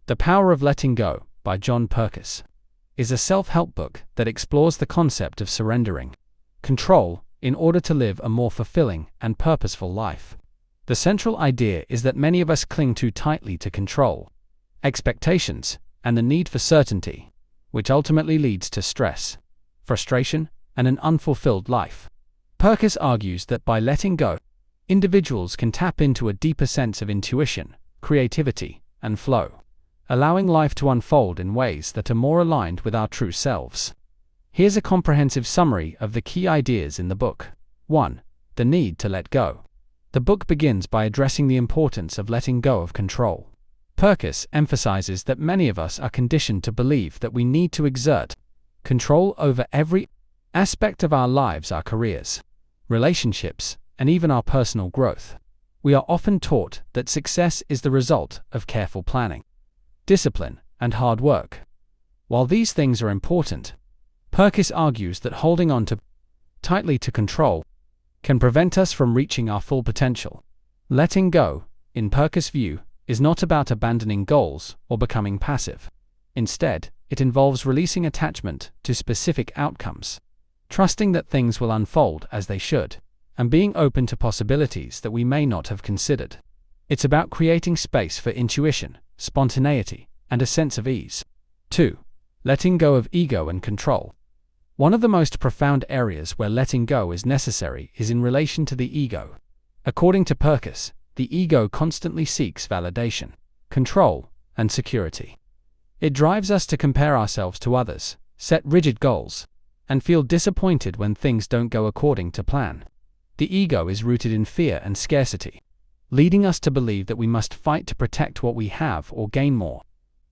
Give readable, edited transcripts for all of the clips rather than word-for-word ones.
The Power of Letting Go by John Purkiss is a self-help book that explores the concept of surrendering control in order to live a more fulfilling and purposeful life. The central idea is that many of us cling too tightly to control, expectations, and the need for certainty, which ultimately leads to stress, frustration, and an unfulfilled life. Purkiss argues that by letting go, individuals can tap into a deeper sense of intuition, creativity, and flow, allowing life to unfold in ways that are more aligned with our true selves. Here's a comprehensive summary of the key ideas in the book. 1. The need to let go. The book begins by addressing the importance of letting go of control. Purkiss emphasizes that many of us are conditioned to believe that we need to exert control over every aspect of our lives, our careers, relationships, and even our personal growth. We are often taught that success is the result of careful planning, discipline, and hard work. While these things are important, Purkiss argues that holding on tightly to control can prevent us from reaching our full potential. Letting go, in Purkiss' view, is not about abandoning goals or becoming passive. Instead, it involves releasing attachment to specific outcomes, trusting that things will unfold as they should, and being open to possibilities that we may not have considered. It's about creating space for intuition, spontaneity, and a sense of ease. 2. Letting go of ego and control. One of the most profound areas where letting go is necessary is in relation to the ego. According to Purkiss, the ego constantly seeks validation, control, and security. It drives us to compare ourselves to others, set rigid goals, and feel disappointed when things don't go according to plan. The ego is rooted in fear and scarcity, leading us to believe that we must fight to protect what we have or gain more.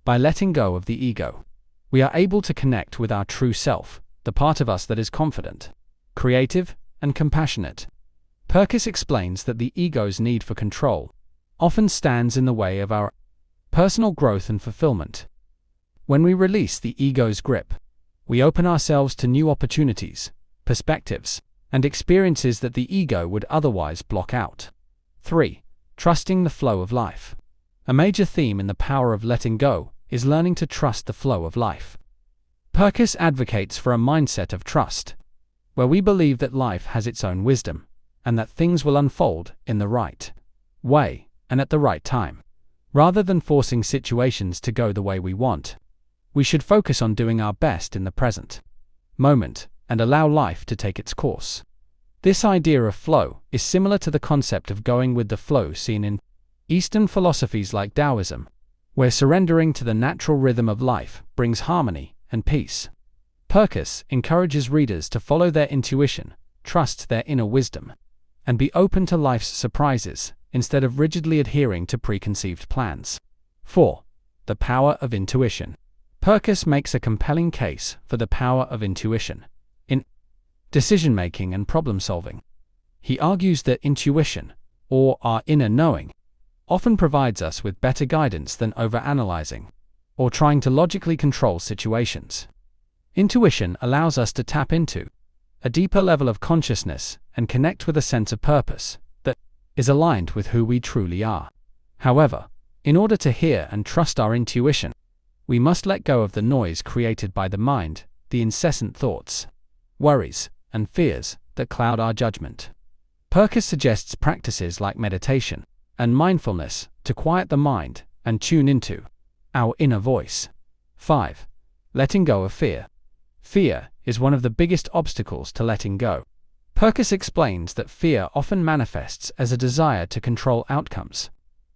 By letting go of the ego, we are able to connect with our true self, the part of us that is confident, creative, and compassionate. Purkiss explains that the ego's need for control often stands in the way of our personal growth and fulfillment. When we release the ego's grip, we open ourselves to new opportunities, perspectives, and experiences that the ego would otherwise block out. 3. Trusting the flow of life. A major theme in The Power of Letting Go is learning to trust the flow of life. Purkiss advocates for a mindset of trust, where we believe that life has its own wisdom, and that things will unfold in the right way and at the right time. Rather than forcing situations to go the way we want, we should focus on doing our best in the present moment and allow life to take its course. This idea of flow is similar to the concept of going with the flow seen in Eastern philosophies like Taoism, where surrendering to the natural rhythm of life brings harmony and peace. Purkiss encourages readers to follow their intuition, trust their inner wisdom, and be open to life's surprises instead of rigidly adhering to preconceived plans. 4. The Power of Intuition. Purkiss makes a compelling case for the power of intuition in decision-making and problem-solving. He argues that intuition, or our inner knowing, often provides us with better guidance than overanalyzing or trying to logically control situations. Intuition allows us to tap into a deeper level of consciousness and connect with a sense of purpose that is aligned with who we truly are. However, in order to hear and trust our intuition, we must let go of the noise created by the mind, the incessant thoughts, worries, and fears that cloud our judgment. Purkiss suggests practices like meditation and mindfulness to quiet the mind and tune into our inner voice. 5. Letting go of fear. Fear is one of the biggest obstacles to letting go. Purkiss explains that fear often manifests as a desire to control outcomes,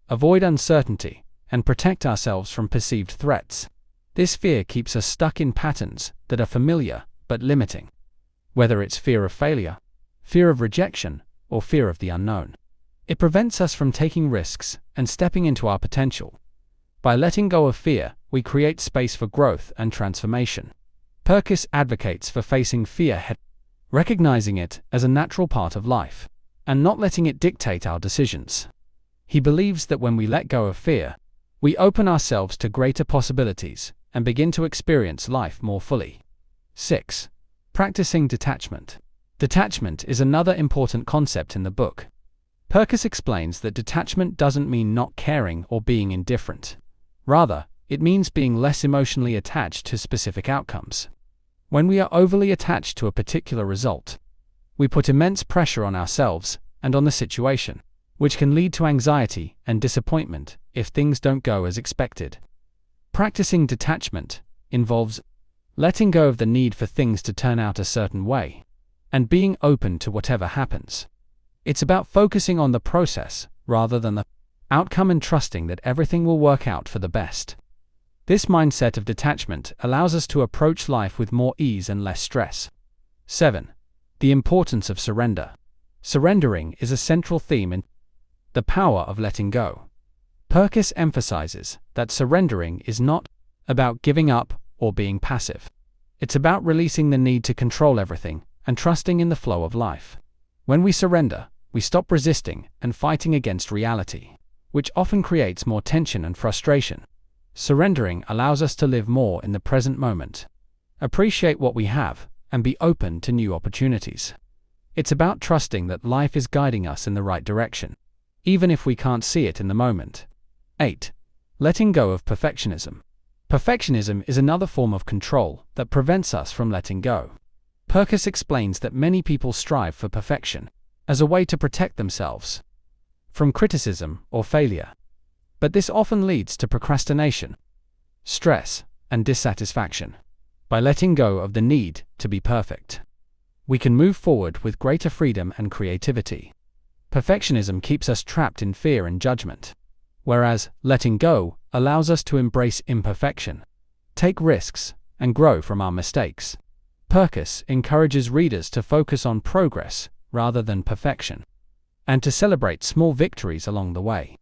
avoid uncertainty, and protect ourselves from perceived threats. This fear keeps us stuck in patterns that are familiar but limiting. Whether it's fear of failure, fear of rejection, or fear of the unknown, it prevents us from taking risks and stepping into our potential. By letting go of fear, we create space for growth and transformation. Purkiss advocates for facing fear head, recognizing it as a natural part of life, and not letting it dictate our decisions. He believes that when we let go of fear, we open ourselves to greater possibilities and begin to experience life more fully. 6. Practicing detachment. Detachment is another important concept in the book. Purkiss explains that detachment doesn't mean not caring or being indifferent. Rather, it means being less emotionally attached to specific outcomes. When we are overly attached to a particular result, we put immense pressure on ourselves and on the situation, which can lead to anxiety and disappointment if things don't go as expected. Practicing detachment involves letting go of the need for things to turn out a certain way and being open to whatever happens. It's about focusing on the process rather than the outcome and trusting that everything will work out for the best. This mindset of detachment allows us to approach life with more ease and less stress. 7. The importance of surrender. Surrendering is a central theme in the power of letting go. Purkiss emphasizes that surrendering is not about giving up or being passive. It's about releasing the need to control everything and trusting in the flow of life. When we surrender, we stop resisting and fighting against reality, which often creates more tension and frustration. Surrendering allows us to live more in the present moment, appreciate what we have, and be open to new opportunities. It's about trusting that life is guiding us in the right direction, even if we can't see it in the moment. 8. Letting go of perfectionism. Perfectionism is another form of control that prevents us from letting go. Purkiss explains that many people strive for perfection as a way to protect themselves from criticism or failure. But this often leads to procrastination, stress, and dissatisfaction. By letting go of the need to be perfect, we can move forward with greater freedom and creativity. Perfectionism keeps us trapped in fear and judgment, whereas letting go allows us to embrace imperfection, take risks, and grow from our mistakes. Purkiss encourages readers to focus on progress rather than perfection, and to celebrate small victories along the way.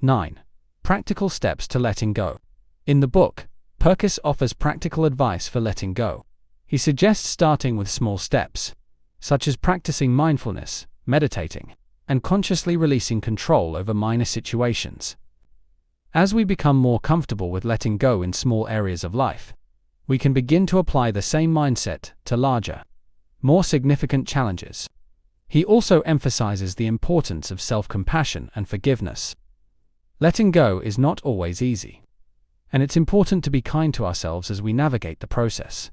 9. Practical steps to letting go. In the book, Purkiss offers practical advice for letting go. He suggests starting with small steps, such as practicing mindfulness, meditating, and consciously releasing control over minor situations. As we become more comfortable with letting go in small areas of life, we can begin to apply the same mindset to larger, more significant challenges. He also emphasizes the importance of self-compassion and forgiveness. Letting go is not always easy, and it's important to be kind to ourselves as we navigate the process.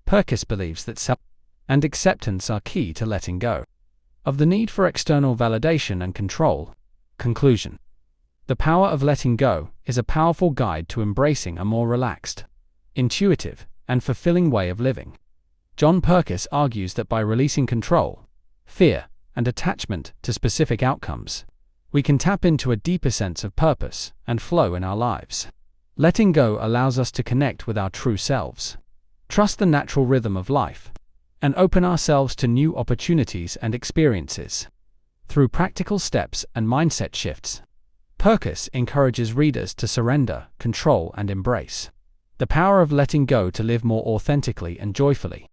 Purkiss believes that self and acceptance are key to letting go of the need for external validation and control. Conclusion. The power of letting go is a powerful guide to embracing a more relaxed, intuitive, and fulfilling way of living. John Purkiss argues that by releasing control, fear, and attachment to specific outcomes, we can tap into a deeper sense of purpose and flow in our lives. Letting go allows us to connect with our true selves, trust the natural rhythm of life, and open ourselves to new opportunities and experiences. Through practical steps and mindset shifts, Purkiss encourages readers to surrender, control, and embrace the power of letting go to live more authentically and joyfully.